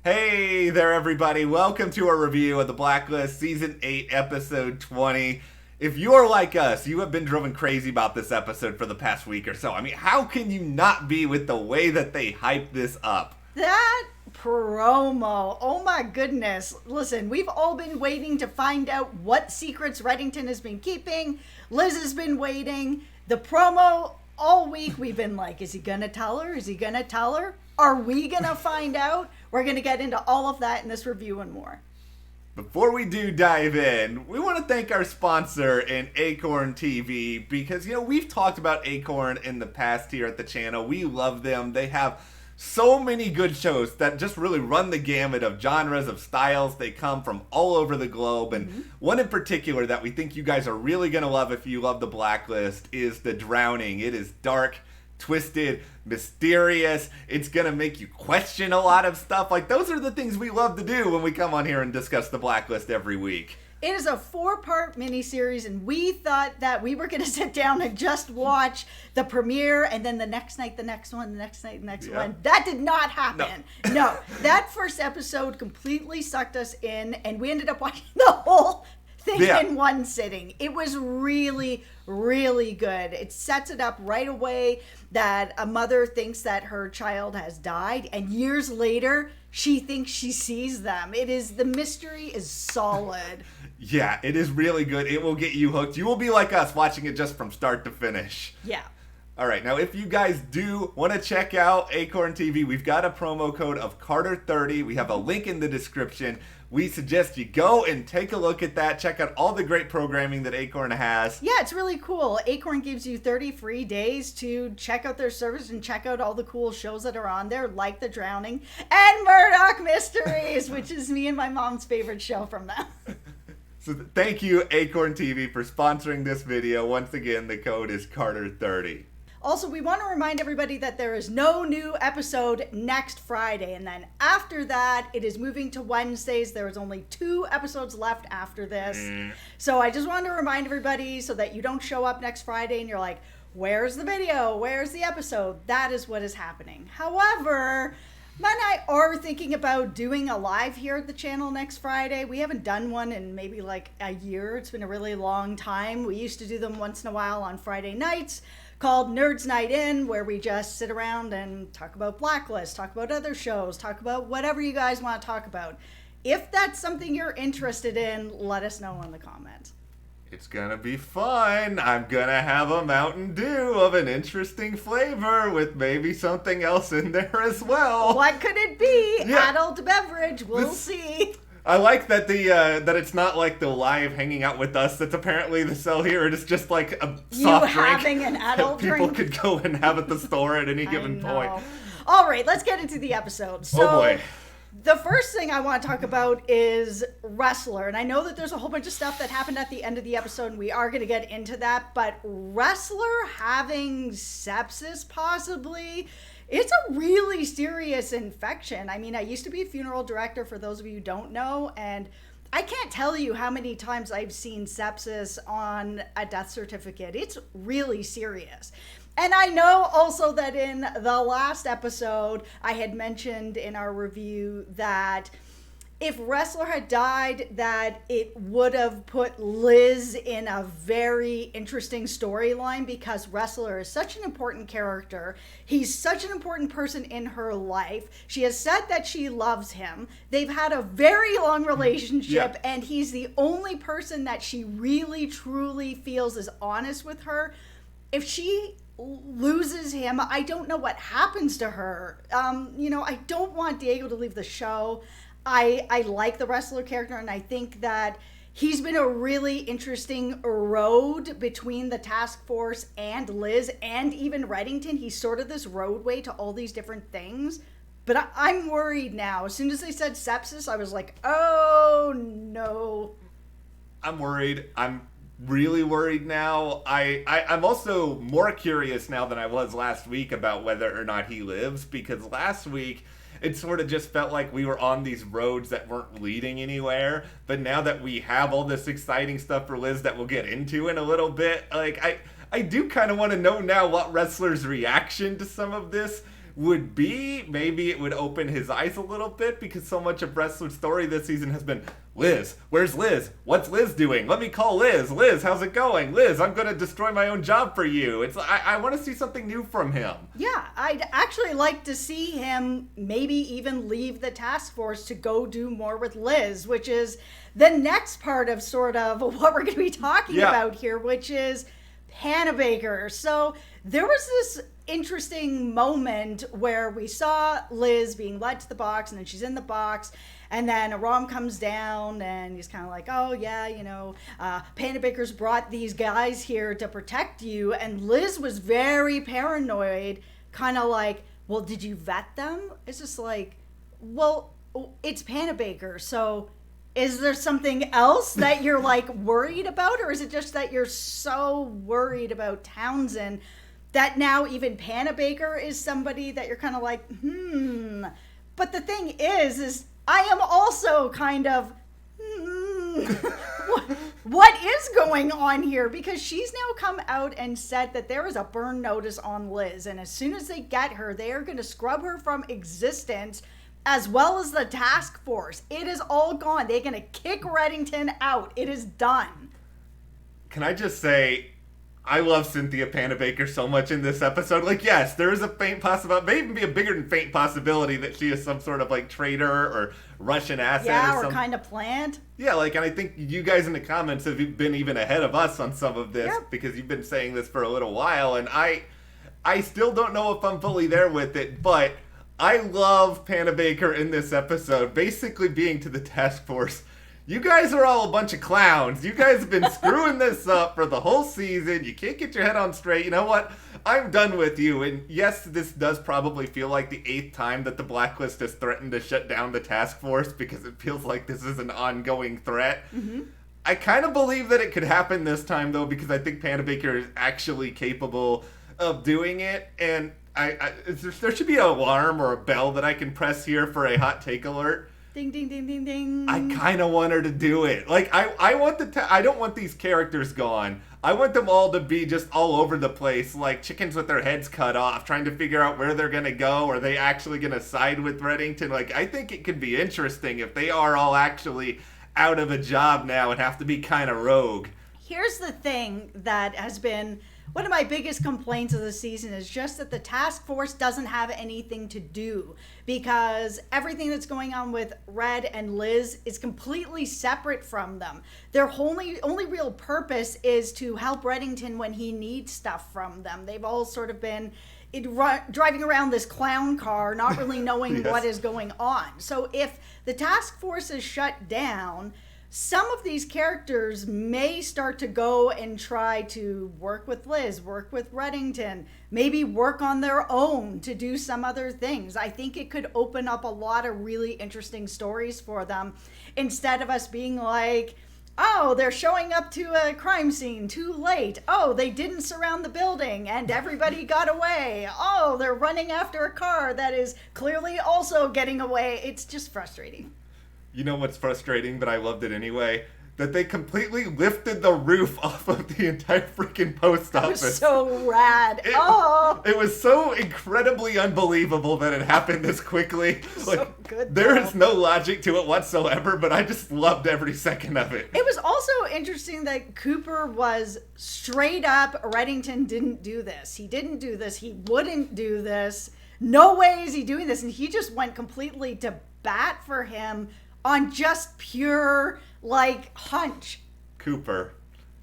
Hey there, everybody. Welcome to our review of The Blacklist, Season 8, Episode 20. If you're like us, you have been driven crazy about this episode for the past week or so. I mean, how can you not be with the way that they hype this up? That promo, oh my goodness. Listen, we've all been waiting to find out what secrets Reddington has been keeping. Liz has been waiting. The promo all week, we've been like, is he gonna tell her? Is he gonna tell her? Are we gonna find out? We're gonna get into all of that in this review and more. Before we do dive in, we want to thank our sponsor in Acorn TV because, we've talked about Acorn in the past here at the channel. We love them. They have so many good shows that just really run the gamut of genres, of styles. They come from all over the globe. And one in particular that we think you guys are really going to love if you love The Blacklist is The Drowning. It is dark, twisted, mysterious. It's gonna make you question a lot of stuff. Like, those are the things we love to do when we come on here and discuss The Blacklist every week. It is a 4-part miniseries, and we thought that we were going to sit down and just watch the premiere, and then the next night, the next one, the next night, the next one. That did not happen. No, that first episode completely sucked us in, and we ended up watching the whole thing in one sitting. It was really, really good. It sets it up right away that a mother thinks that her child has died, and years later, she thinks she sees them. The mystery is solid. Yeah, it is really good. It will get you hooked. You will be like us watching it just from start to finish. Yeah. All right, now if you guys do want to check out Acorn TV, we've got a promo code of Carter30. We have a link in the description. We suggest you go and take a look at that. Check out all the great programming that Acorn has. Yeah, it's really cool. Acorn gives you 30 free days to check out their service and check out all the cool shows that are on there, like The Drowning and Murdoch Mysteries, which is me and my mom's favorite show from them. So thank you, Acorn TV, for sponsoring this video. Once again, the code is Carter30. Also, we want to remind everybody that there is no new episode next Friday. And then after that, it is moving to Wednesdays. There is only 2 episodes left after this. So I just wanted to remind everybody so that you don't show up next Friday and you're like, where's the video? Where's the episode? That is what is happening. However, Matt and I are thinking about doing a live here at the channel next Friday. We haven't done one in maybe like a year. It's been a really long time. We used to do them once in a while on Friday nights, called Nerds Night In, where we just sit around and talk about Blacklist, talk about other shows, talk about whatever you guys want to talk about. If that's something you're interested in, let us know in the comments. It's gonna be fun. I'm gonna have a Mountain Dew of an interesting flavor with maybe something else in there as well. What could it be? Yeah. Adult beverage. We'll see. I like that that it's not like the live hanging out with us. That's apparently the sell here. It is just like a soft drink having an adult that people drink. could go and have at the store at any given point. All right, let's get into the episode. So, oh boy. The first thing I want to talk about is Wrestler. And I know that there's a whole bunch of stuff that happened at the end of the episode, and we are going to get into that. But Wrestler having sepsis, possibly, it's a really serious infection. I mean, I used to be a funeral director, for those of you who don't know, and I can't tell you how many times I've seen sepsis on a death certificate. It's really serious. And I know also that in the last episode, I had mentioned in our review that if Wrestler had died, that it would have put Liz in a very interesting storyline because Wrestler is such an important character. He's such an important person in her life. She has said that she loves him. They've had a very long relationship, and he's the only person that she really, truly feels is honest with her. If she loses him, I don't know what happens to her. I don't want Diego to leave the show. I like the Wrestler character, and I think that he's been a really interesting road between the task force and Liz and even Reddington. He's sort of this roadway to all these different things. But I'm worried now. As soon as they said sepsis, I was like, oh no. I'm worried. I'm really worried now. I'm also more curious now than I was last week about whether or not he lives, because last week it sort of just felt like we were on these roads that weren't leading anywhere. But now that we have all this exciting stuff for Liz that we'll get into in a little bit, like I do kind of want to know now what Wrestler's reaction to some of this would be maybe it would open his eyes a little bit, because so much of Wrestler's story this season has been, Liz, where's Liz? What's Liz doing? Let me call Liz. Liz, how's it going? Liz, I'm going to destroy my own job for you. I want to see something new from him. Yeah, I'd actually like to see him maybe even leave the task force to go do more with Liz, which is the next part of sort of what we're going to be talking about here, which is Panabaker. So there was this interesting moment where we saw Liz being led to the box, and then she's in the box, and then Aram comes down and he's kind of like, oh yeah, Panabaker's brought these guys here to protect you. And Liz was very paranoid, kind of like, well, did you vet them? It's just like, well, it's Panabaker, so is there something else that you're like worried about, or is it just that you're so worried about Townsend that now even Panabaker is somebody that you're kind of like, But the thing is I am also kind of, what is going on here? Because she's now come out and said that there is a burn notice on Liz, and as soon as they get her, they are going to scrub her from existence, as well as the task force. It is all gone. They're going to kick Reddington out. It is done. Can I just say, I love Cynthia Panabaker so much in this episode. Like, yes, there is a faint possibility, maybe even be a bigger than faint possibility that she is some sort of like traitor or Russian asset or kind of plant. Yeah, like, and I think you guys in the comments have been even ahead of us on some of this, because you've been saying this for a little while, and I still don't know if I'm fully there with it, but I love Panabaker in this episode basically being to the task force, you guys are all a bunch of clowns. You guys have been screwing this up for the whole season. You can't get your head on straight. You know what? I'm done with you. And yes, this does probably feel like the 8th time that the Blacklist has threatened to shut down the task force, because it feels like this is an ongoing threat. Mm-hmm. I kind of believe that it could happen this time, though, because I think Panabaker is actually capable of doing it. And there should be an alarm or a bell that I can press here for a hot take alert. Ding, ding, ding, ding, ding. I kind of want her to do it. Like, I want I don't want these characters gone. I want them all to be just all over the place, like chickens with their heads cut off, trying to figure out where they're going to go. Are they actually going to side with Reddington? Like, I think it could be interesting if they are all actually out of a job now and have to be kind of rogue. Here's the thing that has been one of my biggest complaints of the season is just that the task force doesn't have anything to do, because everything that's going on with Red and Liz is completely separate from them. Their only real purpose is to help Reddington when he needs stuff from them. They've all sort of been driving around this clown car, not really knowing what is going on. So if the task force is shut down, some of these characters may start to go and try to work with Liz, work with Reddington, maybe work on their own to do some other things. I think it could open up a lot of really interesting stories for them, instead of us being like, oh, they're showing up to a crime scene too late. Oh, they didn't surround the building and everybody got away. Oh, they're running after a car that is clearly also getting away. It's just frustrating. You know what's frustrating, but I loved it anyway? That they completely lifted the roof off of the entire freaking post office. It was so rad. It was so incredibly unbelievable that it happened this quickly. So good. There is no logic to it whatsoever, but I just loved every second of it. It was also interesting that Cooper was straight up, Reddington didn't do this. He didn't do this. He wouldn't do this. No way is he doing this. And he just went completely to bat for him on just pure, like, hunch. Cooper,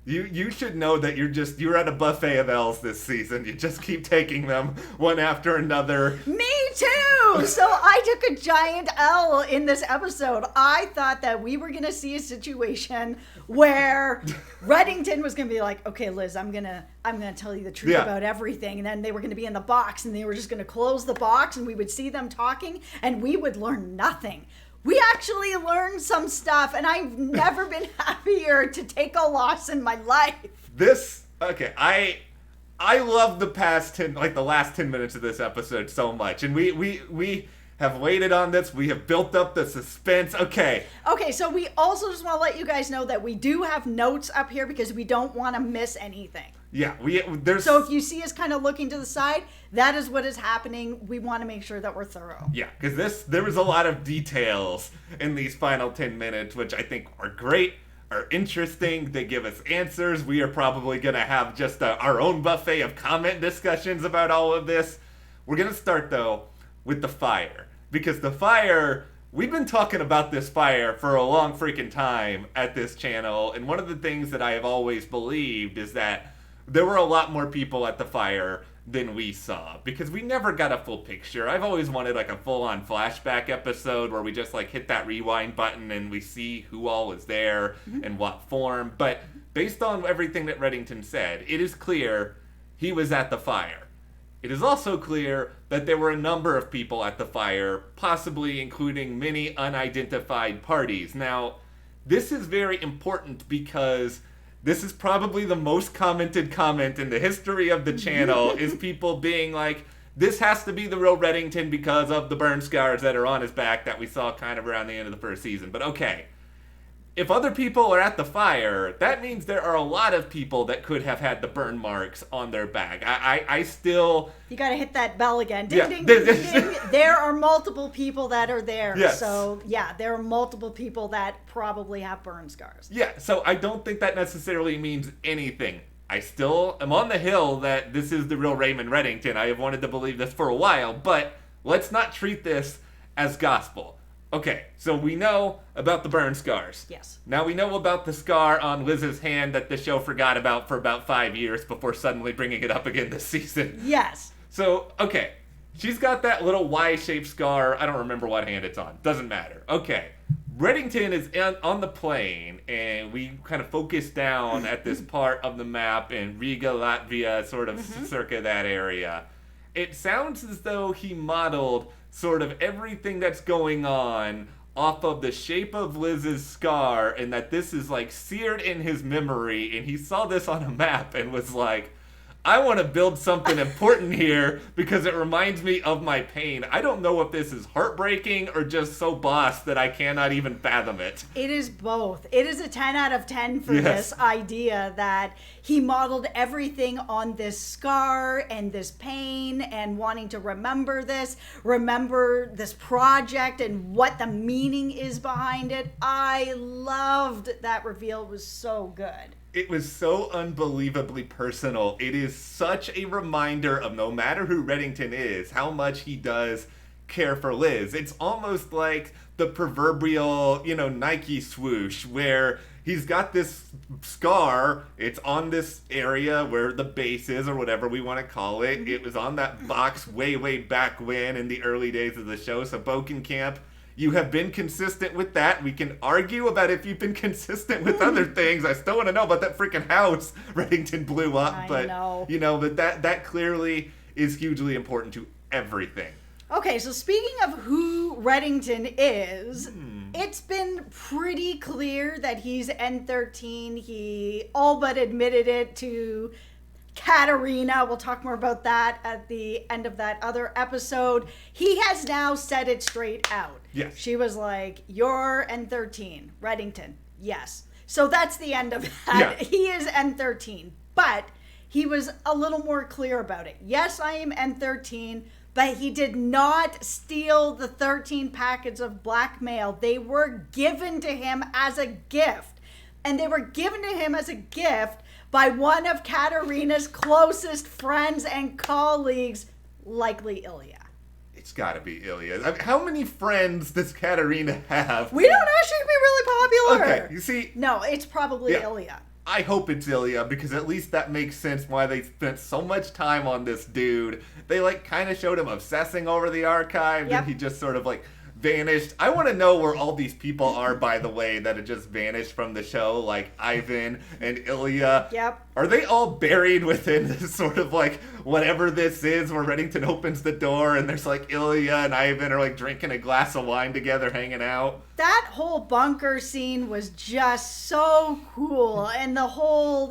you should know that you're at a buffet of L's this season. You just keep taking them one after another. Me too! So I took a giant L in this episode. I thought that we were going to see a situation where Reddington was going to be like, okay, Liz, I'm going to tell you the truth about everything. And then they were going to be in the box, and they were just going to close the box, and we would see them talking, and we would learn nothing. We actually learned some stuff, and I've never been happier to take a loss in my life. I love the last 10 minutes of this episode so much, and we have waited on this. We have built up the suspense. Okay, so we also just want to let you guys know that we do have notes up here because we don't want to miss anything. Yeah, there's... So if you see us kind of looking to the side, that is what is happening. We want to make sure that we're thorough. Yeah, because there was a lot of details in these final 10 minutes, which I think are great, are interesting. They give us answers. We are probably going to have just our own buffet of comment discussions about all of this. We're going to start, though, with the fire. Because the fire... We've been talking about this fire for a long freaking time at this channel, and one of the things that I have always believed is that there were a lot more people at the fire than we saw, because we never got a full picture. I've always wanted like a full-on flashback episode where we just like hit that rewind button and we see who all was there and what form. But based on everything that Reddington said, it is clear he was at the fire. It is also clear that there were a number of people at the fire, possibly including many unidentified parties. Now, this is very important because this is probably the most commented comment in the history of the channel, is people being like, this has to be the real Reddington because of the burn scars that are on his back that we saw kind of around the end of the first season. But okay, if other people are at the fire, that means there are a lot of people that could have had the burn marks on their back. I still... You gotta hit that bell again. Ding, Yeah. ding, ding, ding, ding. There are multiple people that are there. Yes. So, yeah, there are multiple people that probably have burn scars. Yeah, so I don't think that necessarily means anything. I still am on the hill that this is the real Raymond Reddington. I have wanted to believe this for a while, but let's not treat this as gospel. Okay, so we know about the burn scars. Yes. Now we know about the scar on Liz's hand that the show forgot about for about 5 years before suddenly bringing it up again this season. Yes. So, okay, she's got that little Y-shaped scar. I don't remember what hand it's on. Doesn't matter. Okay, Reddington is on the plane, and we kind of focus down at this part of the map in Riga, Latvia, sort of circa that area. It sounds as though he modeled sort of everything that's going on off of the shape of Liz's scar, and that this is like seared in his memory, and he saw this on a map and was like, I want to build something important here because it reminds me of my pain. I don't know if this is heartbreaking or just so boss that I cannot even fathom it. It is both. It is a 10 out of 10 for Yes. this idea that he modeled everything on this scar and this pain and wanting to remember this project and what the meaning is behind it. I loved that reveal. It was so good. It was so unbelievably personal. It is such a reminder of, no matter who Reddington is, how much he does care for Liz. It's almost like the proverbial, Nike swoosh, where he's got this scar. It's on this area where the base is, or whatever we want to call it. It was on that box way, way back when, in the early days of the show. So Boken Camp, you have been consistent with that. We can argue about if you've been consistent with other things. I still want to know about that freaking house Reddington blew up. I know. But that clearly is hugely important to everything. Okay, so speaking of who Reddington is, it's been pretty clear that he's N13. He all but admitted it to Katarina. We'll talk more about that at the end of that other episode. He has now said it straight out. Yes. She was like, you're N13, Reddington. Yes. So that's the end of that. Yeah. He is N13, but he was a little more clear about it. Yes, I am N13, but he did not steal the 13 packets of blackmail. They were given to him as a gift. And they were given to him as a gift by one of Katarina's closest friends and colleagues, likely Ilya. It's got to be Ilya. I mean, how many friends does Katarina have? We don't know. She could be really popular. Okay, you see... No, it's probably Yeah. Ilya. I hope it's Ilya, because at least that makes sense why they spent so much time on this dude. They, kind of showed him obsessing over the archive, Yep. and he just sort of, vanished. I want to know where all these people are, by the way, that had just vanished from the show, like Ivan and Ilya. Yep. Are they all buried within this sort of, whatever this is, where Reddington opens the door, and there's, Ilya and Ivan are, drinking a glass of wine together, hanging out? That whole bunker scene was just so cool. And the whole,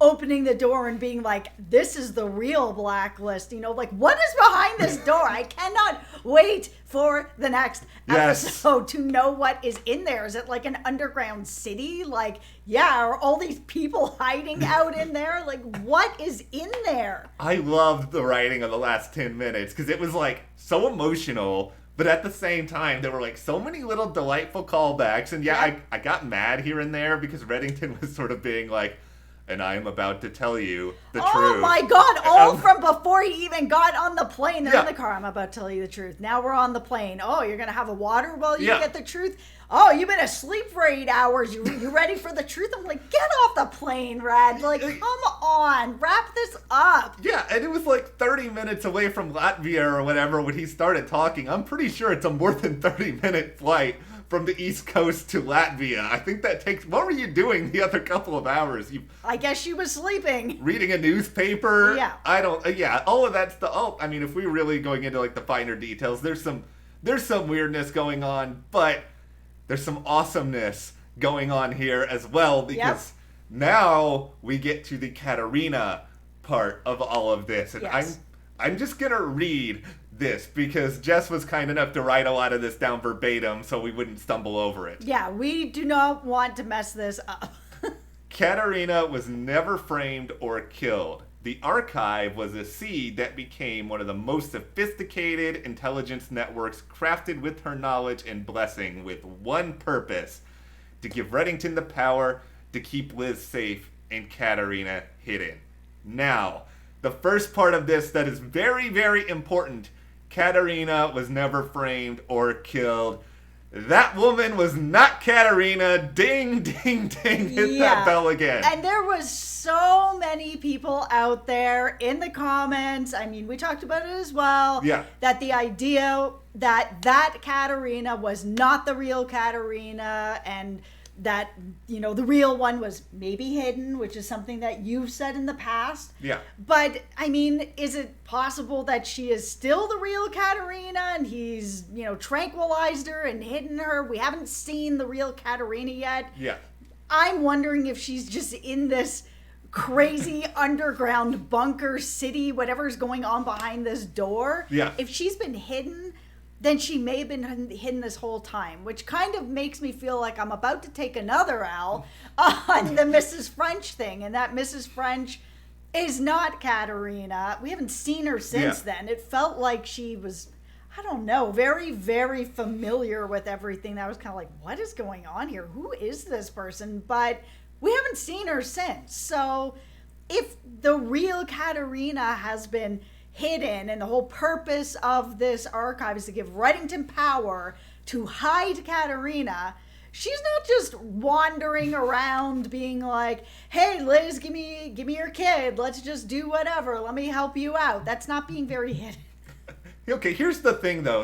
opening the door and being like, this is the real Blacklist. What is behind this door? I cannot wait for the next episode to know what is in there. Is it like an underground city? Like, yeah, are all these people hiding out in there? Like, what is in there? I loved the writing of the last 10 minutes because it was like so emotional, but at the same time, there were like so many little delightful callbacks. And I got mad here and there because Reddington was sort of being like, and I am about to tell you the truth. Oh my God, all from before he even got on the plane. They're in the car. I'm about to tell you the truth. Now we're on the plane. Oh, you're going to have a water while you get the truth? Oh, you've been asleep for 8 hours. You ready for the truth? I'm like, get off the plane, Red. Like, come on. Wrap this up. Yeah, and it was like 30 minutes away from Latvia or whatever when he started talking. I'm pretty sure it's a more than 30-minute flight from the East Coast to Latvia. I think that takes... What were you doing the other couple of hours? I guess she was sleeping. Reading a newspaper? Yeah. I don't... Yeah, all of that stuff... Oh, I mean, if we're really going into, like, the finer details, there's some weirdness going on, but there's some awesomeness going on here as well, because now we get to the Katarina part of all of this. And I'm just gonna read this because Jess was kind enough to write a lot of this down verbatim so we wouldn't stumble over it. Yeah, we do not want to mess this up. Katarina was never framed or killed. The archive was a seed that became one of the most sophisticated intelligence networks crafted with her knowledge and blessing with one purpose: to give Reddington the power to keep Liz safe and Katarina hidden. Now, the first part of this that is very, very important: Katarina was never framed or killed. That woman was not Katarina. Ding, ding, ding. Hit that bell again. And there was so many people out there in the comments. I mean, we talked about it as well. Yeah. That the idea that Katarina was not the real Katarina, and that, you know, the real one was maybe hidden, which is something that you've said in the past. Yeah. But, I mean, is it possible that she is still the real Katarina and he's, you know, tranquilized her and hidden her? We haven't seen the real Katarina yet. Yeah. I'm wondering if she's just in this crazy underground bunker city, whatever's going on behind this door. Yeah. If she's been hidden, then she may have been hidden this whole time, which kind of makes me feel like I'm about to take another L on the Mrs. French thing. And that Mrs. French is not Katarina. We haven't seen her since then. It felt like she was, I don't know, very, very familiar with everything. That was kind of like, what is going on here? Who is this person? But we haven't seen her since. So if the real Katarina has been hidden, and the whole purpose of this archive is to give Reddington power to hide Katarina, she's not just wandering around being like, hey Liz, give me your kid, let's just do whatever, let me help you out. That's not being very hidden. Okay, here's the thing though,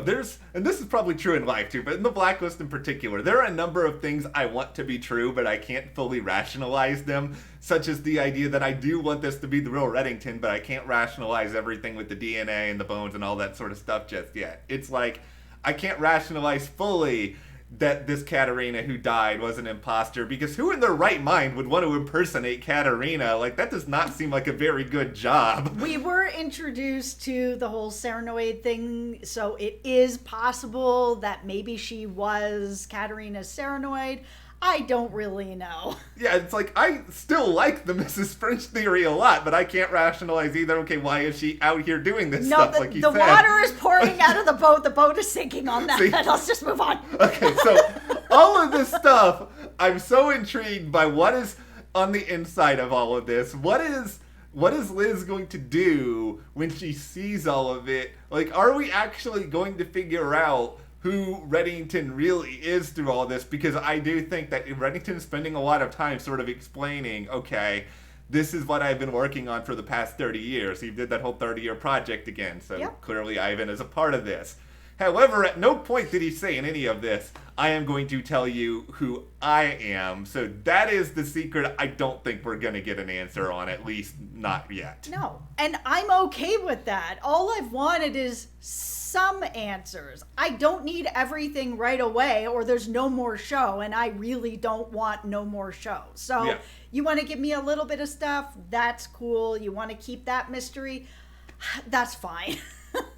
and this is probably true in life too, but in the Blacklist in particular, there are a number of things I want to be true, but I can't fully rationalize them, such as the idea that I do want this to be the real Reddington, but I can't rationalize everything with the DNA and the bones and all that sort of stuff just yet. It's like, I can't rationalize fully that this Katarina who died was an imposter, because who in their right mind would want to impersonate Katarina? Like, that does not seem like a very good job. We were introduced to the whole Serenoid thing, so it is possible that maybe she was Katarina's Serenoid. I don't really know. Yeah, it's like, I still like the Mrs. French theory a lot, but I can't rationalize either. Okay, why is she out here doing this stuff like you said? The water is pouring out of the boat. The boat is sinking on that. Let's just move on. Okay, so all of this stuff, I'm so intrigued by what is on the inside of all of this. What is Liz going to do when she sees all of it? Like, are we actually going to figure out who Reddington really is through all this? Because I do think that Reddington's spending a lot of time sort of explaining, okay, this is what I've been working on for the past 30 years. He did that whole 30-year project again, so clearly Ivan is a part of this. However, at no point did he say in any of this, I am going to tell you who I am. So that is the secret I don't think we're going to get an answer on, at least not yet. No, and I'm okay with that. All I've wanted is some answers. I don't need everything right away, or there's no more show, and I really don't want no more show. So you want to give me a little bit of stuff, that's cool. You want to keep that mystery, that's fine.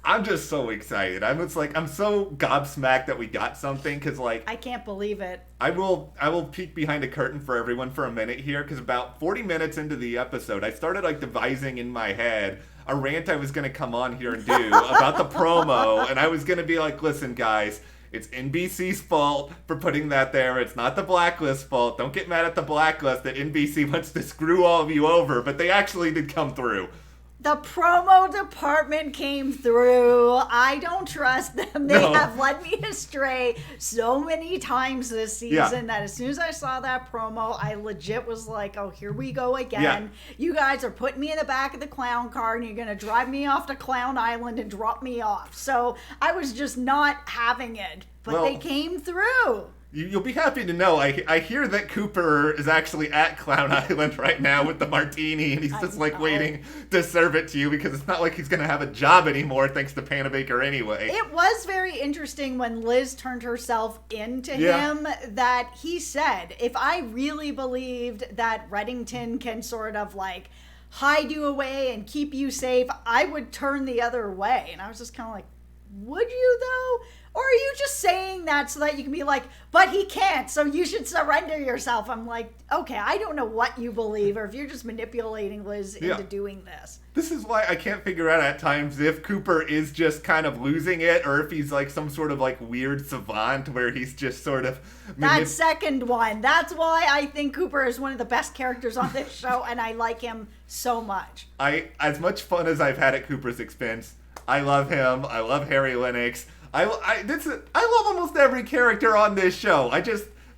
I'm just so excited. I'm so gobsmacked that we got something, because I can't believe it. I will peek behind a curtain for everyone for a minute here, because about 40 minutes into the episode, I started devising in my head a rant I was going to come on here and do about the promo, and I was going to be like, listen guys, it's NBC's fault for putting that there. It's not the Blacklist fault. Don't get mad at the Blacklist that NBC wants to screw all of you over, but they actually did come through. The promo department came through. I don't trust them. They have led me astray so many times this season that as soon as I saw that promo, I legit was like, oh, here we go again. Yeah. You guys are putting me in the back of the clown car and you're going to drive me off to Clown Island and drop me off. So I was just not having it. But they came through. You'll be happy to know, I hear that Cooper is actually at Clown Island right now with the martini, and he's just waiting to serve it to you, because it's not like he's going to have a job anymore thanks to Panabaker anyway. It was very interesting when Liz turned herself into him that he said, if I really believed that Reddington can sort of hide you away and keep you safe, I would turn the other way. And I was just kind of like, would you though? Or are you just saying that so that you can be like, but he can't, so you should surrender yourself? I'm like, okay, I don't know what you believe, or if you're just manipulating Liz into doing this. This is why I can't figure out at times if Cooper is just kind of losing it, or if he's some sort of weird savant where he's just sort of... That second one. That's why I think Cooper is one of the best characters on this show, and I like him so much. As much fun as I've had at Cooper's expense, I love him. I love Harry Lennox. I love almost every character on this show.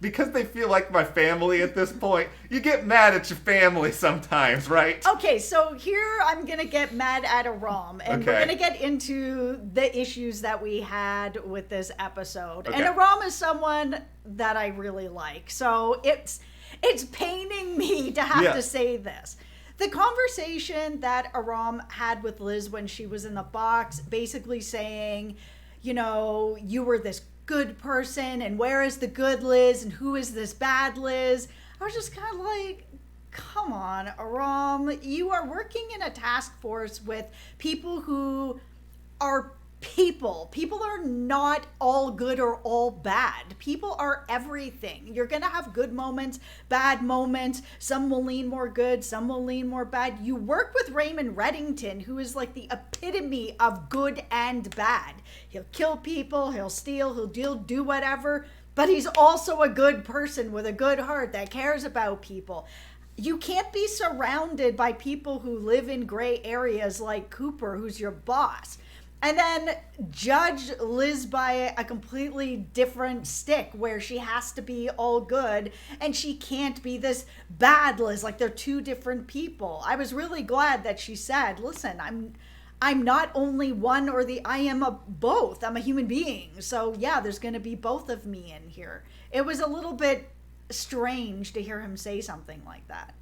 Because they feel like my family at this point, you get mad at your family sometimes, right? Okay, so here I'm going to get mad at Aram, and we're going to get into the issues that we had with this episode. Okay. And Aram is someone that I really like, so it's paining me to have to say this. The conversation that Aram had with Liz when she was in the box, basically saying, you were this good person, and where is the good Liz, and who is this bad Liz? I was just kind of like, come on, Aram. You are working in a task force with people who are people. People are not all good or all bad. People are everything. You're going to have good moments, bad moments. Some will lean more good, some will lean more bad. You work with Raymond Reddington, who is the epitome of good and bad. He'll kill people, he'll steal, he'll do whatever, but he's also a good person with a good heart that cares about people. You can't be surrounded by people who live in gray areas like Cooper, who's your boss, and then judge Liz by a completely different stick where she has to be all good and she can't be this bad Liz. They're two different people. I was really glad that she said, listen, I'm not only one or I am both. I'm a human being. So yeah, there's going to be both of me in here. It was a little bit strange to hear him say something like that.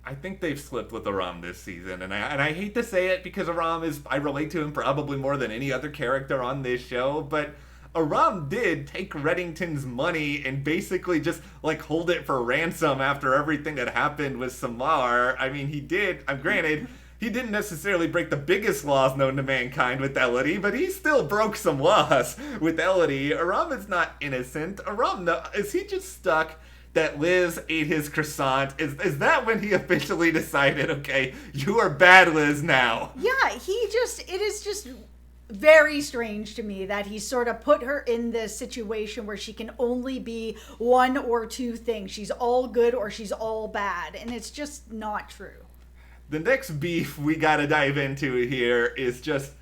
I think they've slipped with Aram this season, and I hate to say it because Aram I relate to him probably more than any other character on this show, but Aram did take Reddington's money and basically just hold it for ransom after everything that happened with Samar. I mean, he did, granted, he didn't necessarily break the biggest laws known to mankind with Elodie, but he still broke some laws with Elodie. Aram is not innocent. Aram, is he just stuck that Liz ate his croissant? Is that when he officially decided, okay, you are bad Liz now? Yeah, it is just very strange to me that he sort of put her in this situation where she can only be one or two things. She's all good or she's all bad, and it's just not true. The next beef we gotta dive into here is just,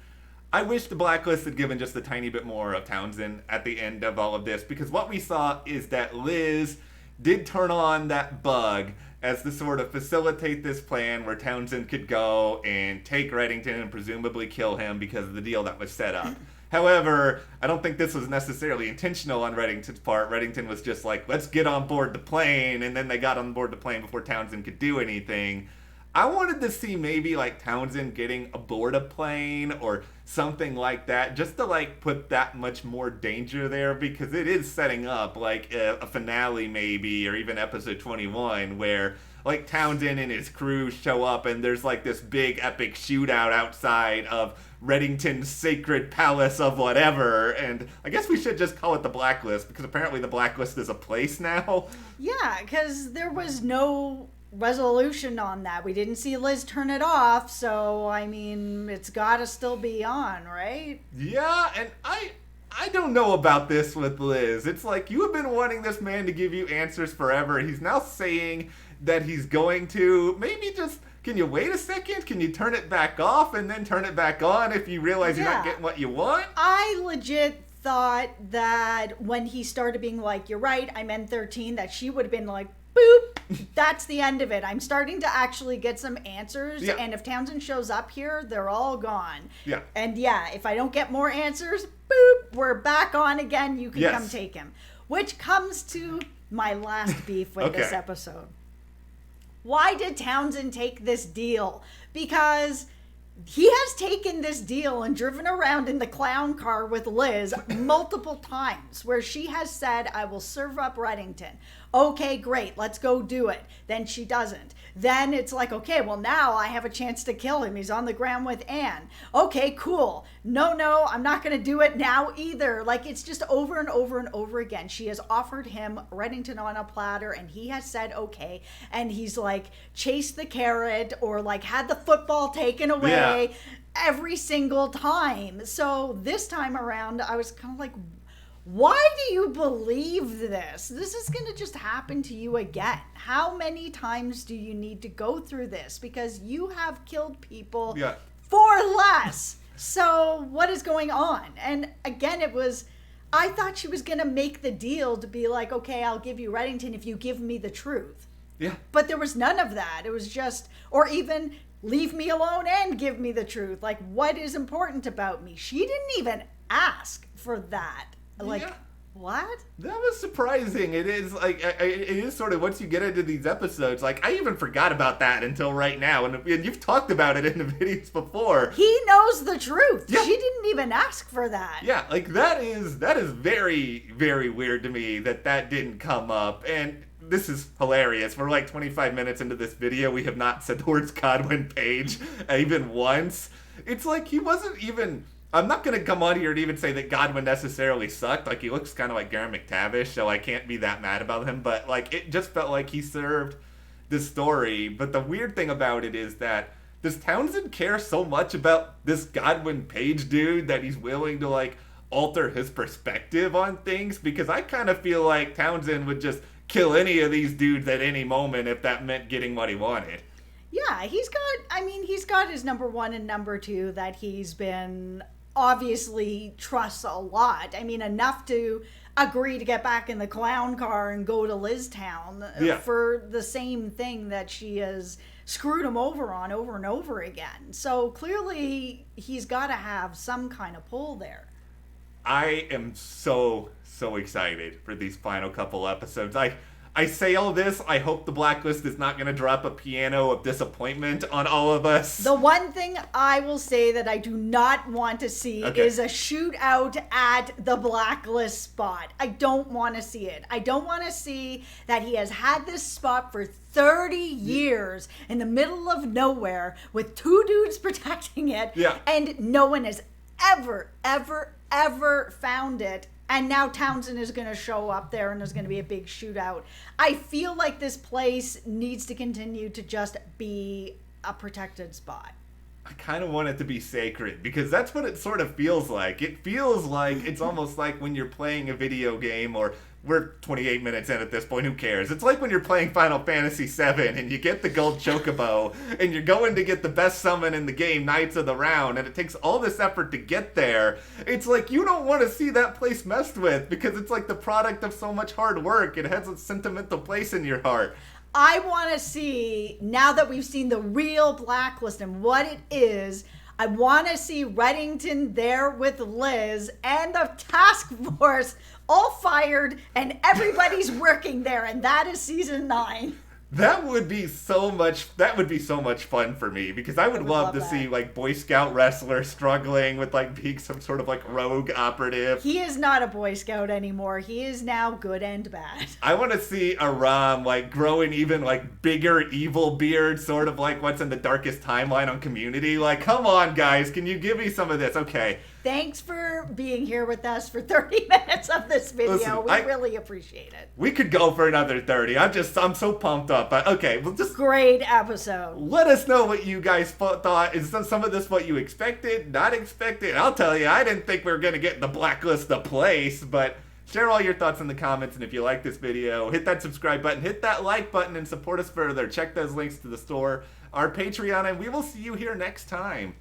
I wish the Blacklist had given just a tiny bit more of Townsend at the end of all of this, because what we saw is that Liz did turn on that bug as to sort of facilitate this plan where Townsend could go and take Reddington and presumably kill him because of the deal that was set up. However, I don't think this was necessarily intentional on Reddington's part. Reddington was just let's get on board the plane, and then they got on board the plane before Townsend could do anything. I wanted to see maybe like Townsend getting aboard a plane or something like that, just to like put that much more danger there, because it is setting up like a finale maybe, or even episode 21 where like Townsend and his crew show up and there's like this big epic shootout outside of Reddington's sacred palace of whatever. And I guess we should just call it the Blacklist, because apparently the Blacklist is a place now. Yeah, because there was no resolution on that. We didn't see Liz turn it off, so I mean, it's gotta still be on, right? Yeah, and I don't know about this with Liz. It's like, you have been wanting this man to give you answers forever. He's now saying that he's going to. Maybe just, can you wait a second? Can you turn it back off and then turn it back on if you realize you're not getting what you want? I legit thought that when he started being like, you're right, I'm N13, that she would have been like, boop, that's the end of it. I'm starting to actually get some answers, and if Townsend shows up here, they're all gone. Yeah. And yeah, if I don't get more answers, boop, we're back on again. You can come take him. Which comes to my last beef with this episode. Why did Townsend take this deal? Because he has taken this deal and driven around in the clown car with Liz multiple times, where she has said, I will serve up Reddington. Okay, great, let's go do it. Then she doesn't. Then it's like, okay, well, now I have a chance to kill him. He's on the ground with Anne. Okay, cool. No, I'm not going to do it now either. Like, it's just over and over and over again. She has offered him Reddington on a platter, and he has said okay. And he's like chased the carrot, or like had the football taken away every single time. So this time around, I was kind of like, why do you believe this? This is going to just happen to you again. How many times do you need to go through this? Because you have killed people for less. So what is going on? And again, I thought she was going to make the deal to be like, okay, I'll give you Reddington if you give me the truth. Yeah. But there was none of that. It was just, or even leave me alone and give me the truth. Like, what is important about me? She didn't even ask for that. Like, what? That was surprising. It is like, it is sort of, once you get into these episodes, like, I even forgot about that until right now. And you've talked about it in the videos before. He knows the truth. Yeah. She didn't even ask for that. Yeah, like, that is very, very weird to me that didn't come up. And this is hilarious. We're like 25 minutes into this video. We have not said the words Godwin Page even once. It's like, he wasn't even... I'm not going to come on here and even say that Godwin necessarily sucked. Like, he looks kind of like Gary McTavish, so I can't be that mad about him. But, like, it just felt like he served the story. But the weird thing about it is that, does Townsend care so much about this Godwin Page dude that he's willing to, like, alter his perspective on things? Because I kind of feel like Townsend would just kill any of these dudes at any moment if that meant getting what he wanted. Yeah, he's got his number one and number two that he's been... obviously trusts a lot. I mean, enough to agree to get back in the clown car and go to Liz Town for the same thing that she has screwed him over on over and over again. So clearly he's got to have some kind of pull there. I am so excited for these final couple episodes. I say all this, I hope the Blacklist is not going to drop a piano of disappointment on all of us. The one thing I will say that I do not want to see is a shootout at the Blacklist spot. I don't want to see it. I don't want to see that he has had this spot for 30 years in the middle of nowhere with two dudes protecting it, and no one has ever found it. And now Townsend is going to show up there and there's going to be a big shootout. I feel like this place needs to continue to just be a protected spot. I kind of want it to be sacred, because that's what it sort of feels like. It feels like it's almost like when you're playing a video game, or we're 28 minutes in at this point, who cares? It's like when you're playing Final Fantasy VII and you get the gold chocobo and you're going to get the best summon in the game, Knights of the Round, and it takes all this effort to get there. It's like you don't want to see that place messed with, because it's like the product of so much hard work. It has a sentimental place in your heart. I want to see, now that we've seen the real Blacklist and what it is, I want to see Reddington there with Liz and the task force all fired and everybody's working there, and that is season 9. That would be so much fun for me, because I would love to see like Boy Scout wrestler struggling with like being some sort of like rogue operative. He is not a Boy Scout anymore. He is now good and bad. I want to see Aram like growing even like bigger evil beard, sort of like what's in the Darkest Timeline on Community. Like, come on guys, can you give me some of this? Okay. Thanks for being here with us for 30 minutes of this video. Listen, we really appreciate it. We could go for another 30. I'm so pumped up. Okay, well, just great episode. Let us know what you guys thought. Is some of this what you expected, not expected? I'll tell you, I didn't think we were going to get the Blacklist the place, but share all your thoughts in the comments, and if you like this video, hit that subscribe button, hit that like button, and support us further. Check those links to the store, our Patreon, and we will see you here next time.